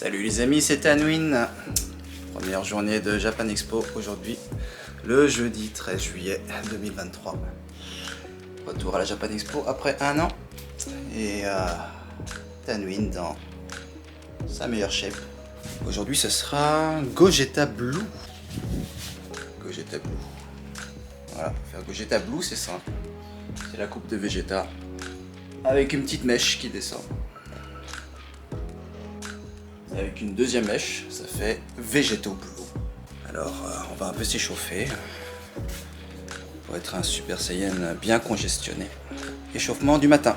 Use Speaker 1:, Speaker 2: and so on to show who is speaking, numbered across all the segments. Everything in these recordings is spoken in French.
Speaker 1: Salut les amis, c'est Tanwin. Première journée de Japan Expo aujourd'hui, le jeudi 13 juillet 2023. Retour à la Japan Expo après un an et Tanwin dans sa meilleure shape. Aujourd'hui ce sera Gogeta Blue. Gogeta Blue. Voilà, faire Gogeta Blue c'est simple. C'est la coupe de Vegeta avec une petite mèche qui descend. Avec une deuxième mèche, ça fait Vegeto Blue. Alors, on va un peu s'échauffer pour être un Super Saiyan bien congestionné. Échauffement du matin.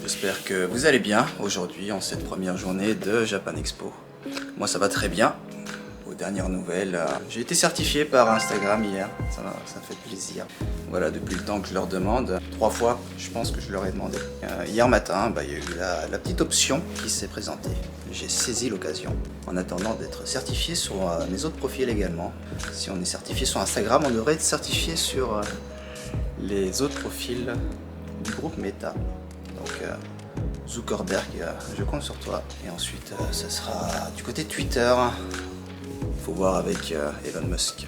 Speaker 1: J'espère que vous allez bien aujourd'hui en cette première journée de Japan Expo. Moi ça va très bien. Aux dernières nouvelles, j'ai été certifié par Instagram hier, ça fait plaisir. Voilà, depuis le temps que je leur demande, 3 fois je pense que je leur ai demandé. Hier matin, il y a eu la petite option qui s'est présentée. J'ai saisi l'occasion en attendant d'être certifié sur mes autres profils également. Si on est certifié sur Instagram, on devrait être certifié sur les autres profils du groupe Meta. Donc Zuckerberg, je compte sur toi. Et ensuite, ça sera du côté Twitter. Faut voir avec Elon Musk.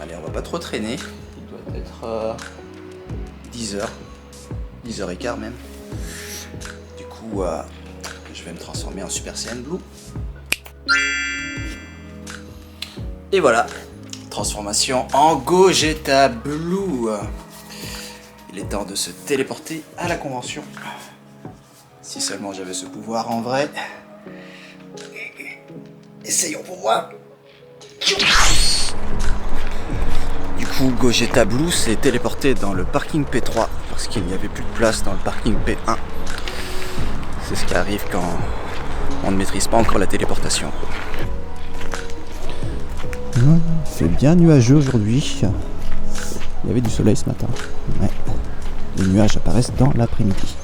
Speaker 1: Allez, on va pas trop traîner. Il doit être 10h. 10h15 même. Du coup, je vais me transformer en Super Saiyan Blue. Et voilà. Transformation en Gogeta Blue. Il est temps de se téléporter à la convention. Si seulement j'avais ce pouvoir en vrai. Essayons pour voir. Du coup, Gogeta Blue s'est téléporté dans le parking P3 parce qu'il n'y avait plus de place dans le parking P1. C'est ce qui arrive quand on ne maîtrise pas encore la téléportation.
Speaker 2: C'est bien nuageux aujourd'hui. Il y avait du soleil ce matin. Ouais. Les nuages apparaissent dans l'après-midi.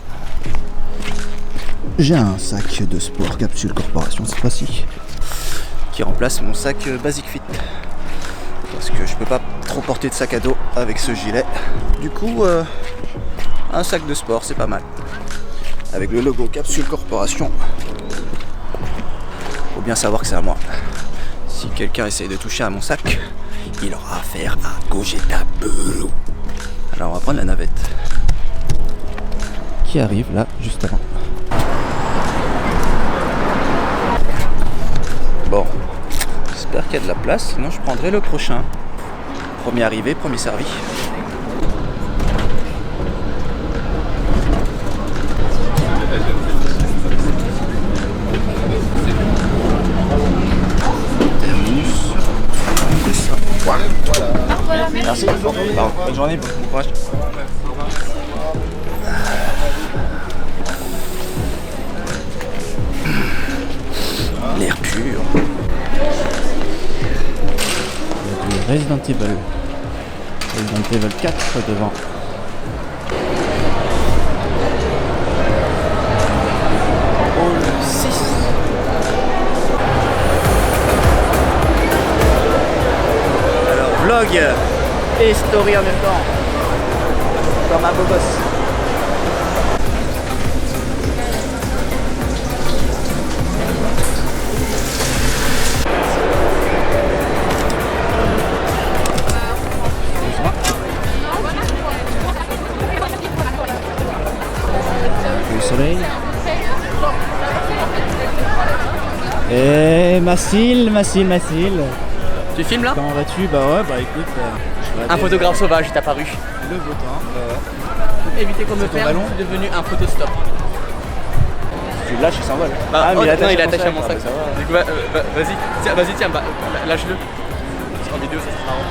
Speaker 2: J'ai un sac de sport Capsule Corporation cette fois-ci,
Speaker 1: Qui remplace mon sac Basic Fit. Parce que je peux pas trop porter de sac à dos avec ce gilet. Du coup, un sac de sport, c'est pas mal. Avec le logo Capsule Corporation. Faut bien savoir que c'est à moi. Si quelqu'un essaye de toucher à mon sac, il aura affaire à Gogeta Blue. Alors on va prendre la navette.
Speaker 2: qui arrive là juste avant.
Speaker 1: Bon, j'espère qu'il y a de la place, sinon je prendrai le prochain. Premier arrivé, premier servi. Merci. Bonne journée, bon courage. L'air pur.
Speaker 2: Il y a du Resident Evil. Resident Evil 4 devant.
Speaker 1: Hall 6. Alors, vlog et story en même temps. Comme un beau gosse.
Speaker 2: Le soleil. Et Massil.
Speaker 3: Tu filmes là?
Speaker 2: Comment vas-tu? Bah ouais, bah écoute,
Speaker 3: Un photographe sauvage est apparu.
Speaker 2: le beau temps.
Speaker 3: Évitez qu'on me
Speaker 2: C'est ton
Speaker 3: perde,
Speaker 2: ballon
Speaker 3: je suis devenu un photostop.
Speaker 2: Tu le lâches, il s'envole.
Speaker 3: Bah,
Speaker 2: mais
Speaker 3: non, il est attaché à mon
Speaker 2: Ah,
Speaker 3: sac.
Speaker 2: bah, ça va.
Speaker 3: Du coup, vas-y, tiens, lâche-le. En vidéo, ça sera marrant.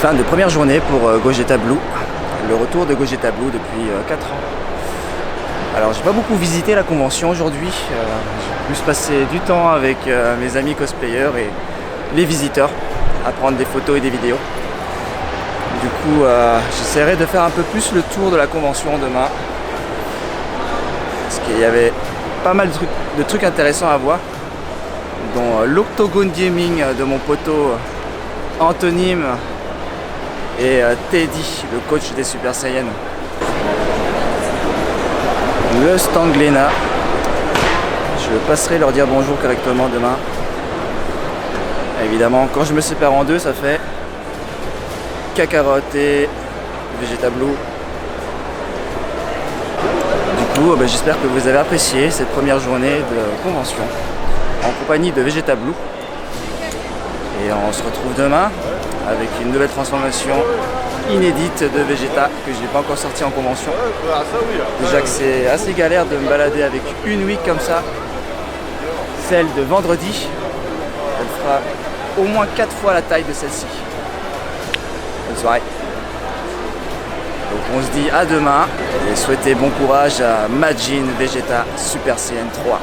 Speaker 1: Fin de première journée pour Gogeta Blue. Le retour de Gogeta Blue depuis 4 ans. Alors j'ai pas beaucoup visité la convention aujourd'hui. J'ai plus passé du temps avec mes amis cosplayers et les visiteurs à prendre des photos et des vidéos. Du coup j'essaierai de faire un peu plus le tour de la convention demain. Parce qu'il y avait pas mal de trucs intéressants à voir. Dont l'Octogone Gaming de mon poteau Anthonyme et Teddy, le coach des Super Saiyans. Le stand Glénat. Je passerai leur dire bonjour correctement demain. Évidemment, quand je me sépare en deux, ça fait Kakarot et Vegeta Blue. Du coup, j'espère que vous avez apprécié cette première journée de convention en compagnie de Vegeta Blue. Et on se retrouve demain avec une nouvelle transformation inédite de Vegeta que je n'ai pas encore sorti en convention. Déjà que c'est assez galère de me balader avec une week comme ça. Celle de vendredi, elle fera au moins 4 fois la taille de celle-ci. Bonne soirée. Donc on se dit à demain et souhaitez bon courage à Majin Vegeta Super Saiyan 3.